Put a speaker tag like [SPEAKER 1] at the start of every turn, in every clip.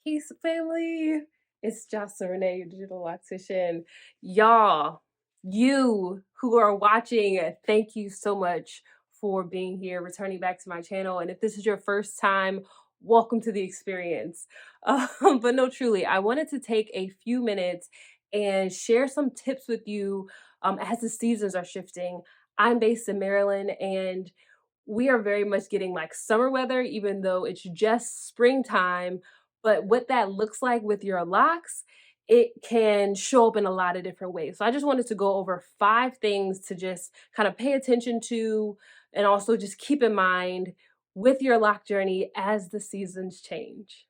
[SPEAKER 1] Peace, family. It's Jocelyn Renee, your digital loctician. Y'all, you who are watching, thank you so much for being here, returning back to my channel. And if this is your first time, welcome to the experience. But no, truly, I wanted to take a few minutes and share some tips with you as the seasons are shifting. I'm based in Maryland, and we are very much getting like summer weather, even though it's just springtime. But what that looks like with your locks, it can show up in a lot of different ways. So I just wanted to go over 5 things to just kind of pay attention to and also just keep in mind with your lock journey as the seasons change.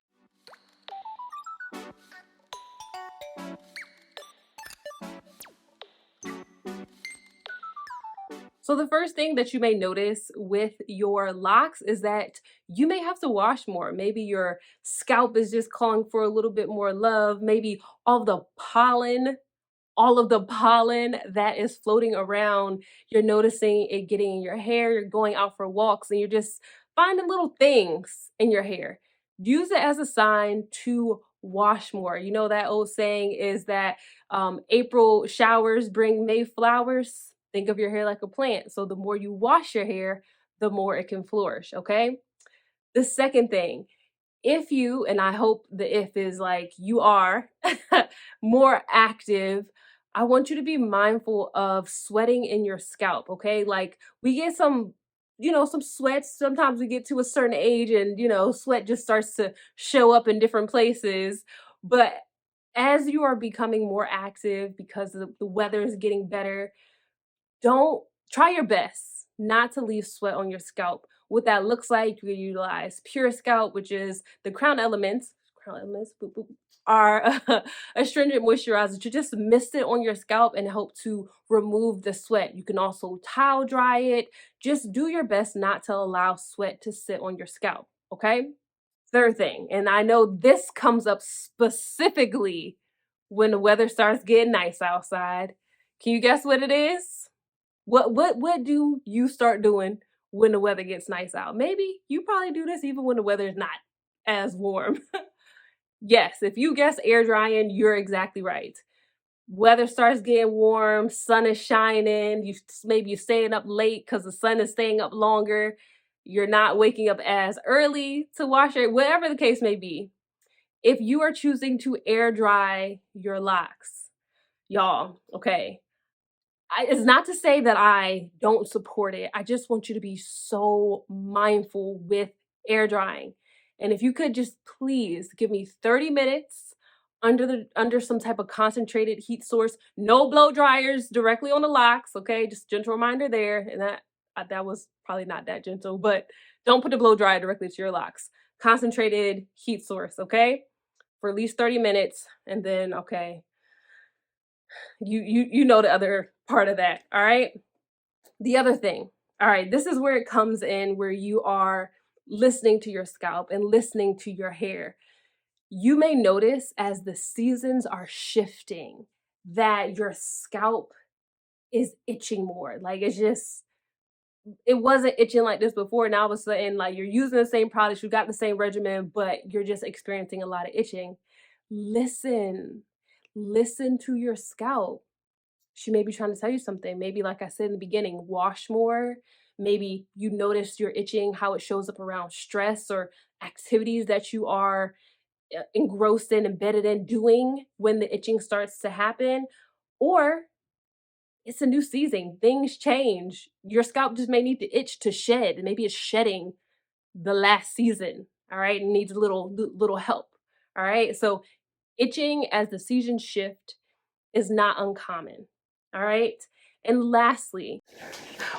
[SPEAKER 1] So the first thing that you may notice with your locks is that you may have to wash more. Maybe your scalp is just calling for a little bit more love. Maybe all of the pollen that is floating around, you're noticing it getting in your hair. You're going out for walks and you're just finding little things in your hair. Use it as a sign to wash more. You know, that old saying is that April showers bring May flowers. Think of your hair like a plant. So the more you wash your hair, the more it can flourish. Okay. The second thing, if you, and I hope the if is like you are more active, I want you to be mindful of sweating in your scalp, okay? Like we get some, some sweats. Sometimes we get to a certain age and, sweat just starts to show up in different places. But as you are becoming more active because the weather is getting better, don't try your best not to leave sweat on your scalp. What that looks like, you utilize Pure Scalp, which is the Crown Elements. Crown Elements boop, boop, are astringent moisturizer to just mist it on your scalp and help to remove the sweat. You can also towel dry it. Just do your best not to allow sweat to sit on your scalp, okay? Third thing, and I know this comes up specifically when the weather starts getting nice outside. Can you guess what it is? What do you start doing when the weather gets nice out? Maybe you probably do this even when the weather is not as warm. Yes, if you guess air drying, you're exactly right. Weather starts getting warm, sun is shining, maybe you're staying up late because the sun is staying up longer. You're not waking up as early to wash your, whatever the case may be. If you are choosing to air dry your locks, y'all, okay, it's not to say that I don't support it. I just want you to be so mindful with air drying. And if you could just please give me 30 minutes under some type of concentrated heat source, no blow dryers directly on the locks, okay? Just gentle reminder there. And that was probably not that gentle, but don't put the blow dryer directly to your locks. Concentrated heat source, okay? For at least 30 minutes, and then okay, you know the other part of that. All right, the other thing, all right, this is where it comes in, where you are listening to your scalp and listening to your hair. You may notice as the seasons are shifting that your scalp is itching more. Like it wasn't itching like this before. Now all of a sudden, like you're using the same products, you got the same regimen, but you're just experiencing a lot of itching. Listen to your scalp. She may be trying to tell you something. Maybe, like I said in the beginning, wash more. Maybe you notice your itching, how it shows up around stress or activities that you are engrossed in, embedded in doing when the itching starts to happen. Or it's a new season, things change. Your scalp just may need to itch to shed. Maybe it's shedding the last season, all right, and needs a little help, all right? So itching as the seasons shift is not uncommon. All right. And lastly,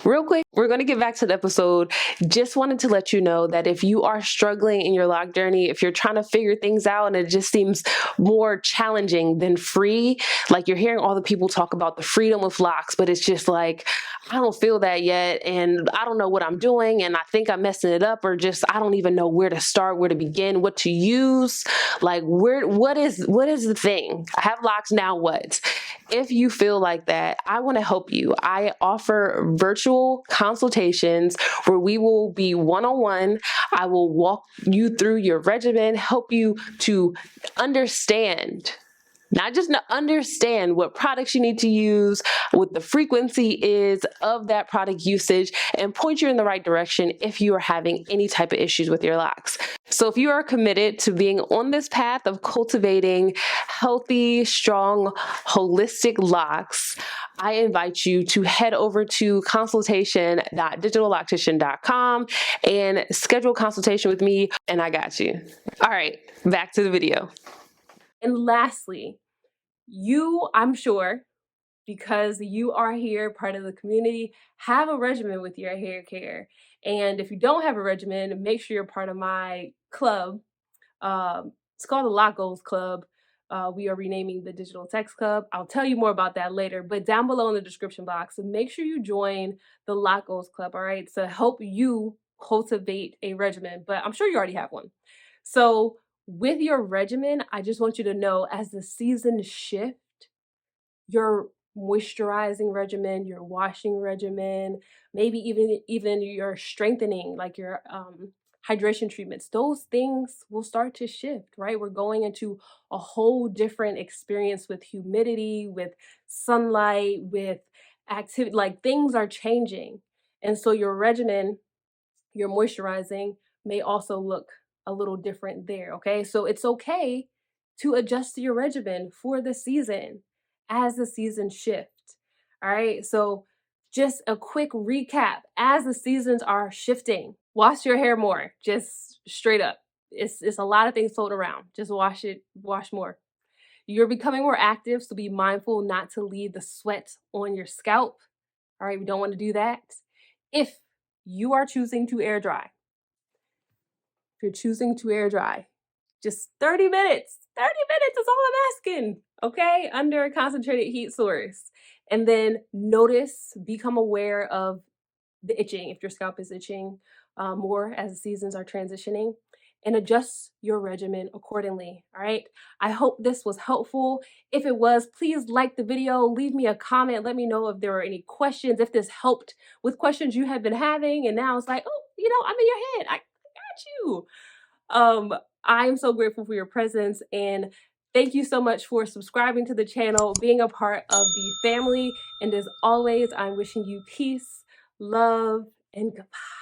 [SPEAKER 1] real quick, we're going to get back to the episode. Just wanted to let you know that if you are struggling in your lock journey, if you're trying to figure things out and it just seems more challenging than free, like you're hearing all the people talk about the freedom with locks, but it's just like, I don't feel that yet, and I don't know what I'm doing, and I think I'm messing it up, or just I don't even know where to start, where to begin, what to use, like what is the thing? I have locks, now what? If you feel like that, I want to help you. I offer virtual consultations where we will be one-on-one. I will walk you through your regimen, help you to understand, not just understand what products you need to use, what the frequency is of that product usage, and point you in the right direction if you are having any type of issues with your locks. So if you are committed to being on this path of cultivating healthy, strong, holistic locks, I invite you to head over to consultation.digitalloctician.com and schedule a consultation with me, and I got you. All right, back to the video. And lastly, you, I'm sure, because you are here, part of the community, have a regimen with your hair care. And if you don't have a regimen, make sure you're part of my club. It's called the Lock Goals Club. We are renaming the Digital Text Club. I'll tell you more about that later, but down below in the description box, so make sure you join the Lock Goals Club, all right, to help you cultivate a regimen, but I'm sure you already have one. So with your regimen, I just want you to know, as the seasons shift, your moisturizing regimen, your washing regimen, maybe even your strengthening, like your hydration treatments, those things will start to shift, right? We're going into a whole different experience with humidity, with sunlight, with activity, like things are changing. And so your regimen, your moisturizing may also look a little different there, okay? So it's okay to adjust your regimen for the season as the seasons shift, all right? So just a quick recap, as the seasons are shifting, wash your hair more, just straight up. It's a lot of things floating around. Just wash more. You're becoming more active, so be mindful not to leave the sweat on your scalp. All right, we don't want to do that. If you are choosing to air dry, if you're choosing to air dry, just 30 minutes. 30 minutes is all I'm asking, okay? Under a concentrated heat source. And then notice, become aware of the itching, if your scalp is itching more as the seasons are transitioning, and adjust your regimen accordingly, all right? I hope this was helpful. If it was, please like the video, leave me a comment, let me know if there are any questions, if this helped with questions you have been having, and now it's like, oh, I'm in your head, I got you. I'm so grateful for your presence, and thank you so much for subscribing to the channel, being a part of the family, and as always, I'm wishing you peace, love, and goodbye.